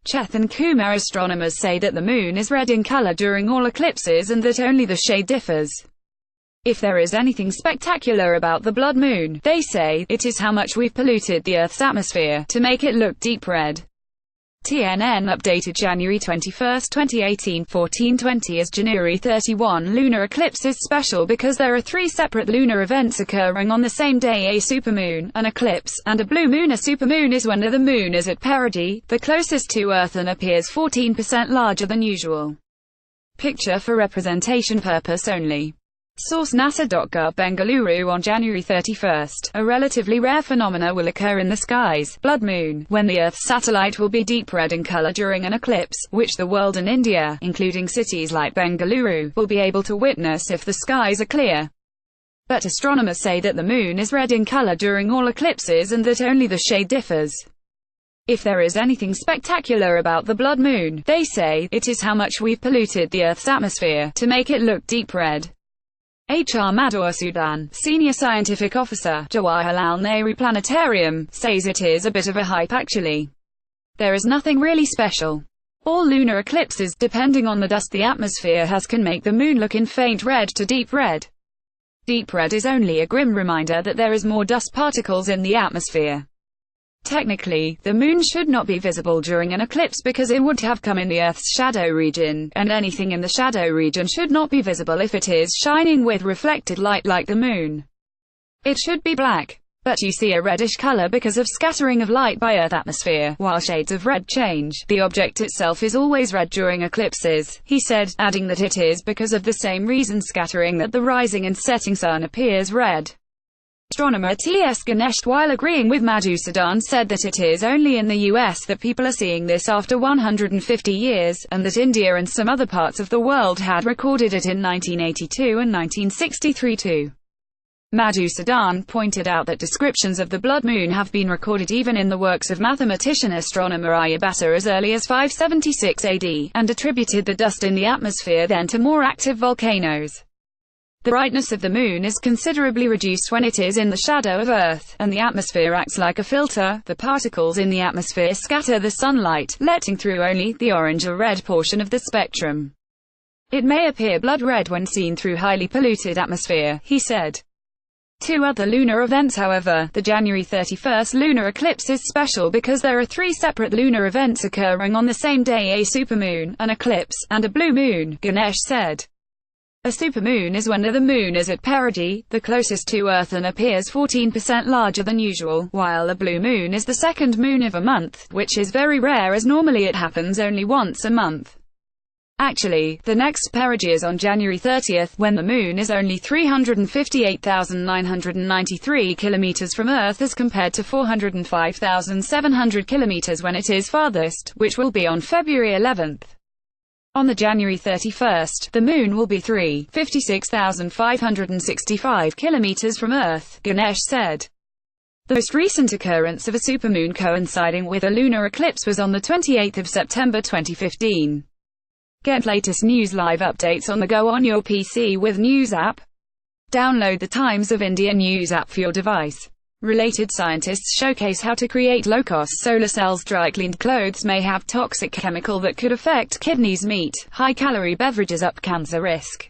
Cheth and Kumar astronomers say that the moon is red in color during all eclipses and that only the shade differs. If there is anything spectacular about the blood moon, they say, it is how much we've polluted the Earth's atmosphere to make it look deep red. TNN updated January 21, 2018, 1420 as January 31 lunar eclipse is special because there are three separate lunar events occurring on the same day: a supermoon, an eclipse, and a blue moon. A supermoon is when the moon is at perigee, the closest to Earth, and appears 14% larger than usual. Picture for representation purpose only. Source: NASA.gov. Bengaluru. On January 31, a relatively rare phenomena will occur in the skies, blood moon, when the Earth's satellite will be deep red in color during an eclipse, which the world and India, including cities like Bengaluru, will be able to witness if the skies are clear. But astronomers say that the moon is red in color during all eclipses and that only the shade differs. If there is anything spectacular about the blood moon, they say, it is how much we've polluted the Earth's atmosphere to make it look deep red. H.R. Madhur Sudan, Senior Scientific Officer, Jawaharlal Nehru Planetarium, says it is a bit of a hype actually. There is nothing really special. All lunar eclipses, depending on the dust the atmosphere has, can make the moon look in faint red to deep red. Deep red is only a grim reminder that there is more dust particles in the atmosphere. Technically, the moon should not be visible during an eclipse because it would have come in the Earth's shadow region, and anything in the shadow region should not be visible if it is shining with reflected light like the moon. It should be black. But you see a reddish color because of scattering of light by Earth atmosphere, while shades of red change. The object itself is always red during eclipses, he said, adding that it is because of the same reason scattering that the rising and setting sun appears red. Astronomer T.S. Ganesh, while agreeing with Madhu Sudan, said that it is only in the US that people are seeing this after 150 years, and that India and some other parts of the world had recorded it in 1982 and 1963 too. Madhu Sudan pointed out that descriptions of the blood moon have been recorded even in the works of mathematician astronomer Aryabhata as early as 576 AD, and attributed the dust in the atmosphere then to more active volcanoes. The brightness of the moon is considerably reduced when it is in the shadow of Earth, and the atmosphere acts like a filter. The particles in the atmosphere scatter the sunlight, letting through only the orange or red portion of the spectrum. It may appear blood red when seen through highly polluted atmosphere, he said. Two other lunar events, however. The January 31 lunar eclipse is special because there are three separate lunar events occurring on the same day: a supermoon, an eclipse, and a blue moon, Ganesh said. A supermoon is when the moon is at perigee, the closest to Earth, and appears 14% larger than usual, while a blue moon is the second moon of a month, which is very rare as normally it happens only once a month. Actually, the next perigee is on January 30, when the moon is only 358,993 kilometers from Earth as compared to 405,700 kilometers when it is farthest, which will be on February 11. On the January 31, the moon will be 356,565 kilometers from Earth, Ganesh said. The most recent occurrence of a supermoon coinciding with a lunar eclipse was on the 28th of September 2015. Get latest news live updates on the go on your PC with News app. Download the Times of India News app for your device. Related scientists showcase how to create low-cost solar cells. Dry-cleaned clothes may have toxic chemical that could affect kidneys. Meat, high-calorie beverages up cancer risk.